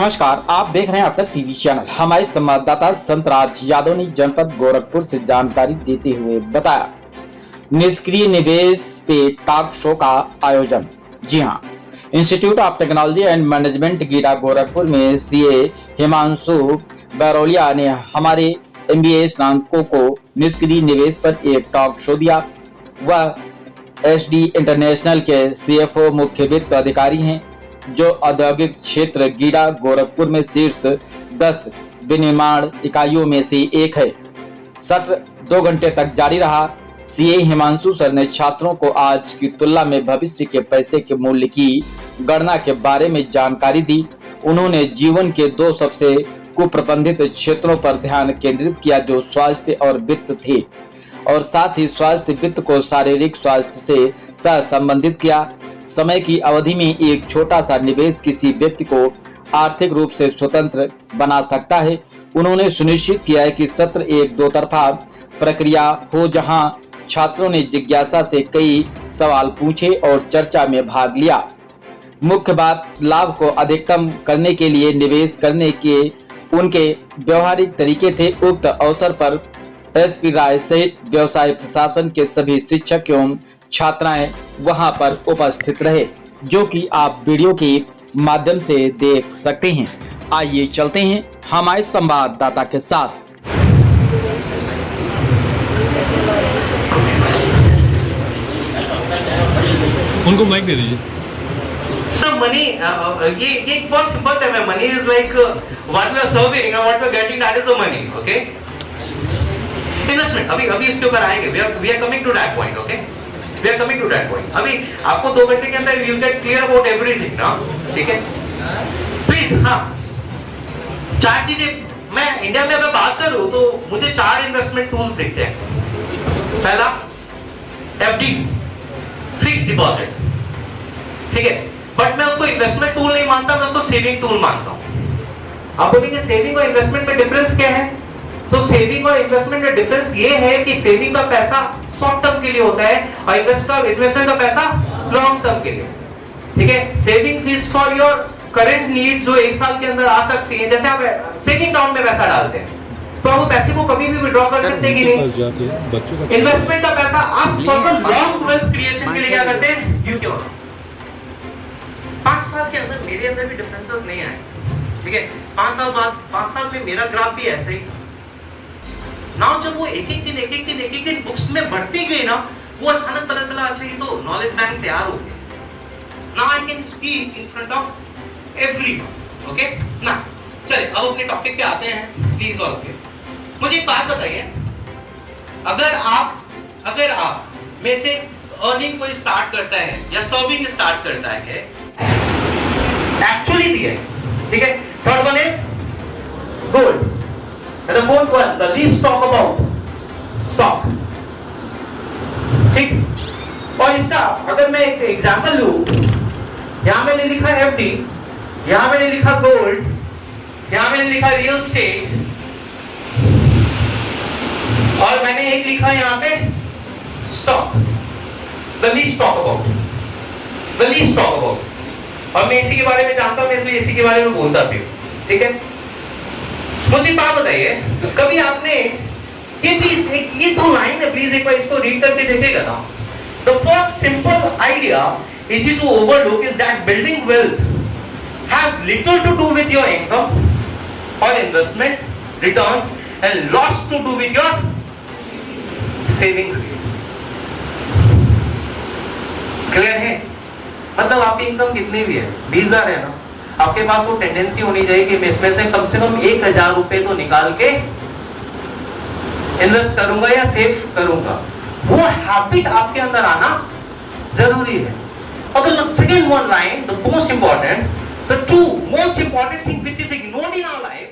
नमस्कार, आप देख रहे हैं अब तक टीवी चैनल। हमारे संवाददाता संतराज यादव ने जनपद गोरखपुर से जानकारी देते हुए बताया, निष्क्रिय निवेश पे टॉक शो का आयोजन। जी हां, institute of technology and management GIDA Gorakhpur में सीए हिमांशु बैरोलिया ने हमारे एमबीए स्नातकों को निष्क्रिय निवेश पर एक टॉक शो दिया। वह एसडी इंटरनेशनल के सीएफओ मुख्य वित्त अधिकारी हैं, जो औद्योगिक क्षेत्र गीडा गोरखपुर में शीर्ष 10 विनिर्माण इकाइयों में से एक है। सत्र 2 घंटे तक जारी रहा। सीए हिमांशु सर ने छात्रों को आज की तुलना में भविष्य के पैसे के मूल्य की गणना के बारे में जानकारी दी। उन्होंने जीवन के 2 सबसे कुप्रबंधित क्षेत्रों पर ध्यान केंद्रित किया, जो स्वास्थ्य और वित्त थे, और साथ ही स्वास्थ्य वित्त को शारीरिक स्वास्थ्य से सहसंबंधित किया। समय की अवधि में एक छोटा सा निवेश किसी व्यक्ति को आर्थिक रूप से स्वतंत्र बना सकता है। उन्होंने सुनिश्चित किया है कि सत्र एक 2 तरफा प्रक्रिया हो, जहां छात्रों ने जिज्ञासा से कई सवाल पूछे और चर्चा में भाग लिया। मुख्य बात, लाभ को अधिकतम करने के लिए निवेश करने के उनके व्यवहारिक तरीके थे। उक्त अवसर पर एसपी राय सहित व्यवसाय प्रशासन के सभी शिक्षक एवं छात्राएं वहां पर उपस्थित रहे, जो कि आप वीडियो के माध्यम से देख सकते हैं। आइए चलते हैं हमारे संवाददाता के साथ। उनको माइक दे दीजिए। So money, ये बहुत simple term है. Money is like what we are serving and what we are getting, that is the money, okay? Investment. अभी इसके ऊपर आएंगे. We are coming to that point, okay? We are coming to that point. अभी आपको 2 घंटे के अंदर you get clear about everything, ना? ठीक है? Please, हाँ. 4 चीजें मैं इंडिया में अगर बात करूँ तो मुझे 4 इन्वेस्टमेंट टूल्स दिखते हैं. पहला FD, फिक्स डिपॉजिट, ठीक है, बट मैं उसको इन्वेस्टमेंट टूल नहीं मानता, मैं उसको सेविंग टूल मानता हूं। आप बोलेंगे सेविंग और इन्वेस्टमेंट में डिफरेंस क्या है? तो सेविंग और इन्वेस्टमेंट में डिफरेंस ये है कि सेविंग का पैसा शॉर्ट टर्म के लिए होता है और इन्वेस्टमेंट का पैसा लॉन्ग टर्म के लिए, ठीक है। Saving is for your current need, जो 1 साल के अंदर आ सकती है। जैसे आप सेविंग अकाउंट में पैसा डालते हैं तो आप पैसे को कभी भी विड्रॉ कर सकते हैं कि नहीं। इन्वेस्टमेंट का पैसा आप for the long wealth creation के लिए क्या करते हैं? यू क्यों 5 साल के अंदर मेरे अंदर भी डिफरेंसेस नहीं आए, ठीक है। 5 साल बाद 5 साल में मेरा ग्राफ भी ऐसे ही था। नाउ जब वो एक एक दिन बुक्स में बढ़ती गई ना, वो अचानक पता चला अच्छा ये तो नॉलेज बैंक तैयार हो गया। Now I can speak in front of everyone, okay ना। चलिए अब अपने टॉपिक पे आते हैं प्लीज। ऑल के मुझे एक बात बताइए, अगर आप में से अर्निंग कोई स्टार्ट करता है या सर्विंग स्टार्ट करता है, एक्चुअली भी है, ठीक है। Third one is gold, the fourth one the least talk about stock, ठीक। और इसका अगर मैं एक एग्जांपल लूं, यहां मैंने लिखा एफडी, यहां मैंने लिखा गोल्ड, यहां मैंने लिखा रियल एस्टेट, और मैंने एक लिखा यहां पे stock, the least talk about, the least talk about. और मैं इसी के बारे में जानता हूं, इसलिए इसी के बारे में बोलता भी हूं, ठीक है। मुझे बात बताइए, कभी आपने ये 2 लाइन है, प्लीज एक बार इसको रीड करके देखिएगा ना। The first simple idea easy to overlook is that building wealth has little to do with your income or investment returns and lots to do with your savings. Clear है? मतलब आपकी income कितनी भी है, 20,000 है ना, आपके पास वो टेंडेंसी होनी चाहिए कि मैं इसमें से कम 1,000 रुपए तो निकाल के इन्वेस्ट करूंगा या सेव करूंगा। वो हैबिट आपके अंदर आना जरूरी है। और the second one line, the most important, the 2 most important thing which is ignored in our life